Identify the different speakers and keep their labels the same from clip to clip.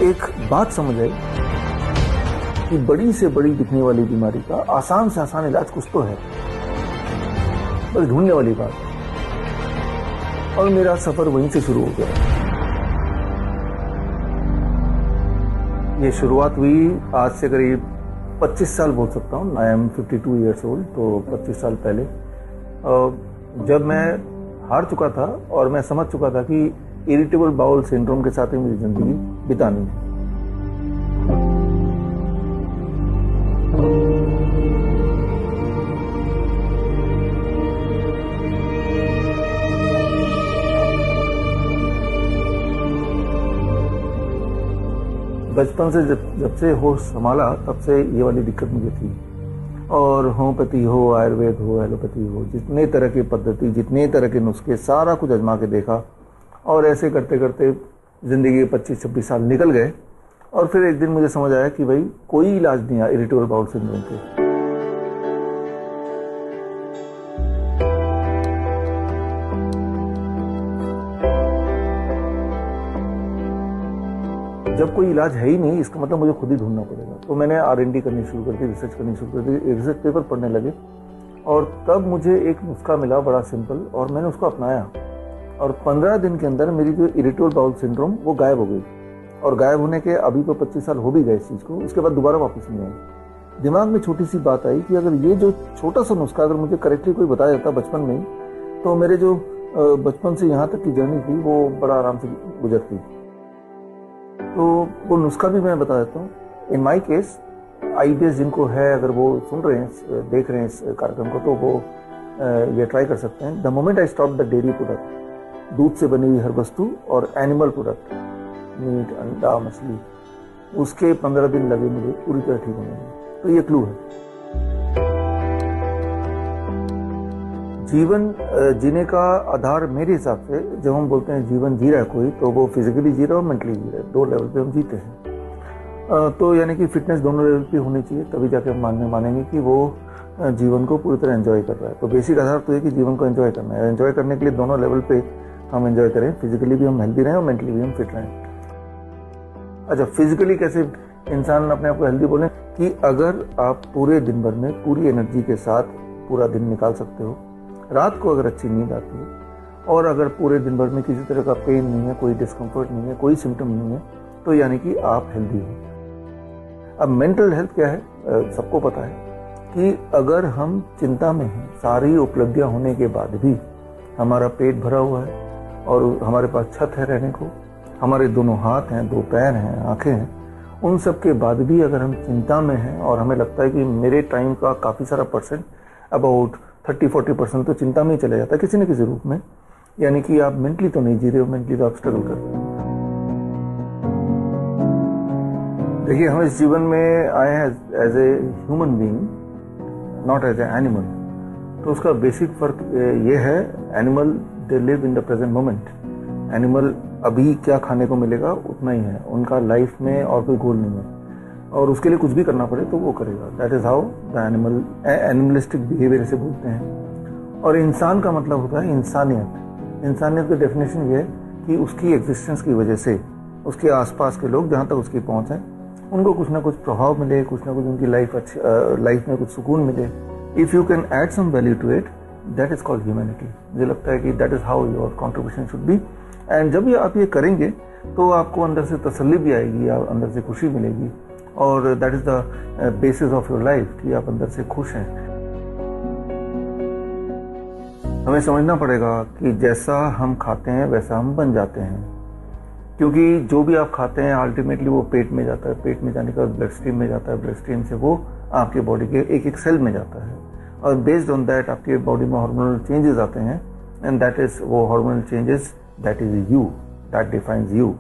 Speaker 1: एक बात समझ आई कि बड़ी से बड़ी दिखने वाली बीमारी का आसान से आसान इलाज कुछ तो है, बस ढूंढने वाली बात। और मेरा सफर वहीं से शुरू हो गया। ये शुरुआत हुई आज से करीब 25 साल बोल सकता हूँ। I am 52 years old. तो 25 साल पहले जब मैं हार चुका था और मैं समझ चुका था कि इरिटेबल बाउल सिंड्रोम के साथ ही मेरी जिंदगी बितानी है। बचपन से जब से होश संभाला तब से ये वाली दिक्कत मुझे थी। और होम्योपैथी हो, आयुर्वेद हो, एलोपैथी हो, जितने तरह की पद्धति, जितने तरह के नुस्खे, सारा कुछ आजमा के देखा। और ऐसे करते करते ज़िंदगी के 25-26 साल निकल गए। और फिर एक दिन मुझे समझ आया कि भाई कोई इलाज नहीं है इरिटेबल बाउल सिंड्रोम के। जब कोई इलाज है ही नहीं, इसका मतलब मुझे खुद ही ढूंढना पड़ेगा। तो मैंने R&D करनी शुरू कर दी, रिसर्च करनी शुरू कर दी, रिसर्च पेपर पढ़ने लगे। और तब मुझे एक नुस्खा मिला बड़ा सिंपल, और मैंने उसको अपनाया। और 15 दिन के अंदर मेरी जो इरिटेबल बाउल सिंड्रोम वो गायब हो गई। और गायब होने के अभी तो 25 साल हो भी गए इस चीज़ को, उसके बाद दोबारा वापस नहीं आई। दिमाग में छोटी सी बात आई कि अगर ये जो छोटा सा नुस्खा अगर मुझे करेक्टली कोई बताया जाता बचपन में ही, तो मेरे जो बचपन से यहाँ तक की जर्नी थी वो बड़ा आराम से गुजरती। तो वो नुस्खा भी मैं बता देता हूँ। इन माई केस IBS जिनको है, अगर वो सुन रहे हैं, देख रहे हैं इस कार्यक्रम को, तो वो ये ट्राई कर सकते हैं। The moment I stop the dairy product, दूध से बनी हुई हर वस्तु, और एनिमल प्रोडक्ट, मीट, अंडा, मछली, उसके 15 दिन लगे मुझे पूरी तरह ठीक होने में। तो ये क्लू है। जीवन जीने का आधार मेरे हिसाब से, जब हम बोलते हैं जीवन जी रहा है कोई, तो वो फिजिकली जी रहा है और मेंटली जी रहा है। 2 लेवल पे हम जीते हैं। तो यानी कि फिटनेस दोनों लेवल पे होनी चाहिए, तभी जाके हम मानेंगे कि वो जीवन को पूरी तरह एंजॉय कर रहा है। तो बेसिक आधार तो ये कि जीवन को एंजॉय करना है। एंजॉय करने के लिए दोनों लेवल पे हम एंजॉय करें, फिजिकली भी हम हेल्दी रहें और मेंटली भी हम फिट रहें। अच्छा, फिजिकली कैसे इंसान अपने आप को हेल्दी बोलें? कि अगर आप पूरे दिन भर में पूरी एनर्जी के साथ पूरा दिन निकाल सकते हो, रात को अगर अच्छी नींद आती है, और अगर पूरे दिन भर में किसी तरह का पेन नहीं है, कोई डिस्कम्फर्ट नहीं है, कोई सिम्टम नहीं है, तो यानी कि आप हेल्दी हो। अब मेंटल हेल्थ क्या है? सबको पता है कि अगर हम चिंता में हैं, सारी उपलब्धियां होने के बाद भी हमारा पेट भरा हुआ है और हमारे पास छत है रहने को, हमारे दोनों हाथ हैं, 2 पैर हैं, आंखें हैं, उन सब के बाद भी अगर हम चिंता में हैं और हमें लगता है कि मेरे टाइम का काफ़ी सारा परसेंट, अबाउट 30-40% तो चिंता में ही चला जाता है किसी न किसी रूप में, यानी कि आप मेंटली तो नहीं जी रहे हो, मेंटली तो आप स्ट्रगल कर रहे हो। देखिए, हम इस जीवन में आए हैं as a human being, not as a animal. तो उसका बेसिक फर्क ये है, animal they live in the present moment. Animal अभी क्या खाने को मिलेगा उतना ही है, उनका लाइफ में और कोई गोल नहीं है, और उसके लिए कुछ भी करना पड़े तो वो करेगा। That is how the animalistic behaviour से बोलते हैं। और इंसान का मतलब होता है इंसानियत। इंसानियत की डेफिनेशन ये है कि उसकी एग्जिस्टेंस की वजह से उसके आसपास के लोग, जहाँ तक उसकी पहुँच है, उनको कुछ ना कुछ प्रभाव मिले, कुछ ना कुछ उनकी लाइफ में कुछ सुकून मिले। If you can add some value to it, that is called humanity. मुझे लगता है कि that is how your contribution should be. And जब आप ये करेंगे तो आपको अंदर से तसल्ली भी आएगी, अंदर से खुशी मिलेगी, और that is the basis of your life कि आप अंदर से खुश हैं। हमें समझना पड़ेगा कि जैसा हम खाते हैं वैसा हम बन जाते हैं, क्योंकि जो भी आप खाते हैं अल्टीमेटली वो पेट में जाता है, पेट में जाने के बाद ब्लड स्ट्रीम में जाता है, ब्लड स्ट्रीम से वो आपके बॉडी के एक एक सेल में जाता है, और बेस्ड ऑन दैट आपके बॉडी में हार्मोनल चेंजेस आते हैं। एंड दैट इज वो hormonal changes, that is you, that defines you.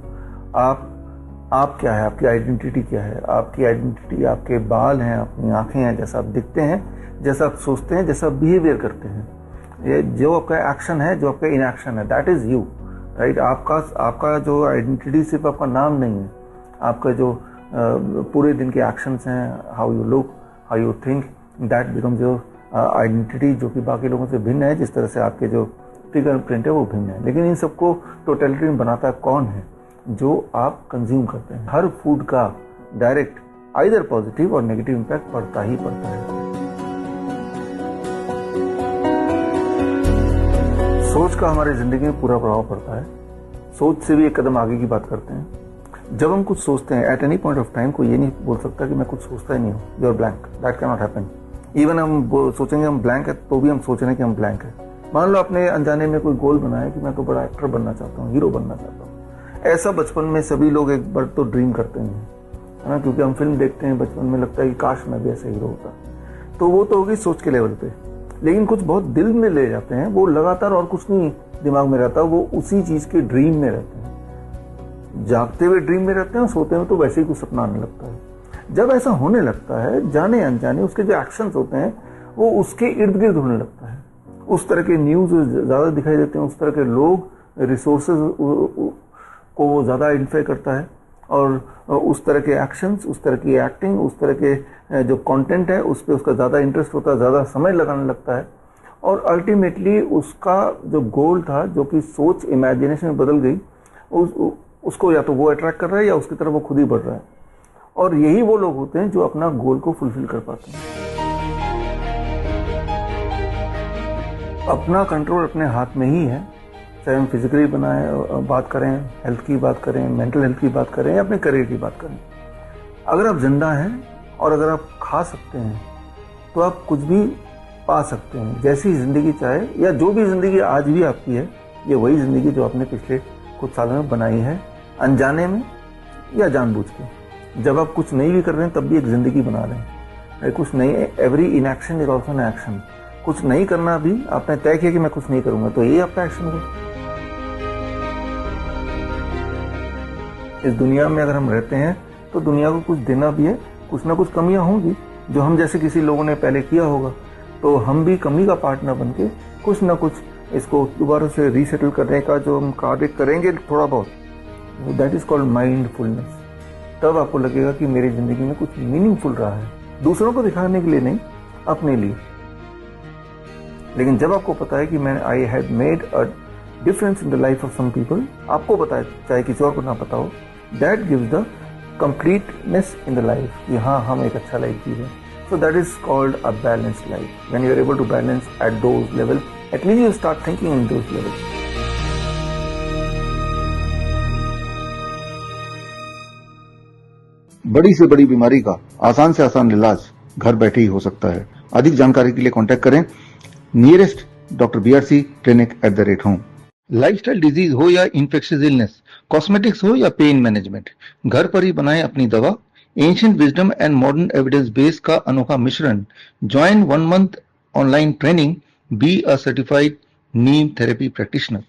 Speaker 1: आप क्या है, आपकी आइडेंटिटी क्या है? आपकी आइडेंटिटी आपके बाल हैं, अपनी आंखें हैं, जैसा आप दिखते हैं, जैसा आप सोचते हैं, जैसा आप बिहेवियर करते हैं, ये जो आपका एक्शन है, जो आपका इनएक्शन है, दैट इज यू, राइट। आपका जो आइडेंटिटी सिर्फ आपका नाम नहीं है, आपका जो पूरे दिन के एक्शंस हैं, how you look, how you think, that becomes your identity, जो कि बाकी लोगों से भिन्न है। जिस तरह से आपके जो फिंगर प्रिंट है वो भिन्न है, लेकिन इन सबको टोटलिटी में बनाता कौन है? जो आप कंज्यूम करते हैं। हर फूड का डायरेक्ट आइदर पॉजिटिव और नेगेटिव इम्पैक्ट पड़ता ही पड़ता है। सोच का हमारी जिंदगी में पूरा प्रभाव पड़ता है। सोच से भी एक कदम आगे की बात करते हैं। जब हम कुछ सोचते हैं at any point of time, कोई ये नहीं बोल सकता कि मैं कुछ सोचता ही नहीं हूँ, you are blank, that can not happen. Even हम सोचेंगे हम ब्लैंक है तो भी हम सोच रहे हैं कि हम ब्लैंक है। मान लो आपने अनजाने में कोई गोल बनाया कि मैं तो बड़ा एक्टर बनना चाहता हूँ, हीरो बनना चाहता हूँ। ऐसा बचपन में सभी लोग एक बार तो ड्रीम करते हैं, है ना, क्योंकि हम फिल्म देखते हैं बचपन में, लगता है कि काश मैं भी ऐसा हीरो होता। तो वो तो होगी सोच के लेवल पे। लेकिन कुछ बहुत दिल में ले जाते हैं, वो लगातार और कुछ नहीं दिमाग में रहता, वो उसी चीज के ड्रीम में रहते हैं। जागते हुए ड्रीम में रहते हैं और सोते हुए तो वैसे ही कुछ सपना आने लगता है। जब ऐसा होने लगता है, जाने अनजाने उसके जो एक्शंस होते हैं वो उसके इर्द गिर्द होने लगता है। उस तरह के न्यूज ज्यादा दिखाई देते हैं, उस तरह के लोग, रिसोर्सेज को वो ज्यादा आइडेंटिफाई करता है, और उस तरह के एक्शंस, उस तरह की एक्टिंग, उस तरह के जो कंटेंट है उस पर उसका ज़्यादा इंटरेस्ट होता है, ज़्यादा समय लगाने लगता है। और अल्टीमेटली उसका जो गोल था, जो कि सोच इमेजिनेशन में बदल गई, उसको या तो वो अट्रैक्ट कर रहा है या उसकी तरफ वो खुद ही बढ़ रहा है। और यही वो लोग होते हैं जो अपना गोल को फुलफिल कर पाते हैं। अपना कंट्रोल अपने हाथ में ही है, चाहे हम फिजिकली बात करें, हेल्थ की बात करें, मेंटल हेल्थ की बात करें या अपने करियर की बात करें। अगर आप जिंदा हैं और अगर आप खा सकते हैं तो आप कुछ भी पा सकते हैं, जैसी जिंदगी चाहे, या जो भी जिंदगी आज भी आपकी है, ये वही जिंदगी जो आपने पिछले कुछ सालों में बनाई है, अनजाने में या जानबूझ के। जब आप कुछ नहीं भी कर रहे हैं तब भी एक जिंदगी बना रहे हैं। कुछ नहीं, every inaction is also an action. कुछ नहीं करना भी आपने तय किया कि मैं कुछ नहीं करूंगा, तो ये आपका एक्शन है। इस दुनिया में अगर हम रहते हैं तो दुनिया को कुछ देना भी है, कुछ ना कुछ कमियां होंगी जो हम जैसे किसी लोगों ने पहले किया होगा, तो हम भी कमी का पार्टनर बन के कुछ ना कुछ इसको दोबारा से रीसेटल करने का जो हम कार्य करेंगे थोड़ा बहुत, दैट इज कॉल्ड माइंडफुलनेस। तब आपको लगेगा कि मेरी जिंदगी में कुछ मीनिंगफुल रहा है, दूसरों को दिखाने के लिए नहीं, अपने लिए। लेकिन जब आपको पता है कि मैं I had made a difference in the life of some people, आपको पता है, चाहे किसी और को ना पता हो, that gives the completeness in the life कि हाँ, हम एक अच्छा लाइफ जी रहे हैं। So that is called a balanced life. When you are able to balance at those levels, at least you start thinking in those levels.
Speaker 2: बड़ी से बड़ी बीमारी का आसान से आसान इलाज घर बैठे ही हो सकता है। अधिक जानकारी के लिए कांटेक्ट करें nearest doctor BRC clinic @home। Lifestyle disease हो या इन्फेक्शियस इलनेस, कॉस्मेटिक्स हो या पेन मैनेजमेंट, घर पर ही बनाएं अपनी दवा। Ancient wisdom and modern evidence base का अनोखा मिश्रण। Join 1 month online training, be a certified Neem therapy practitioner.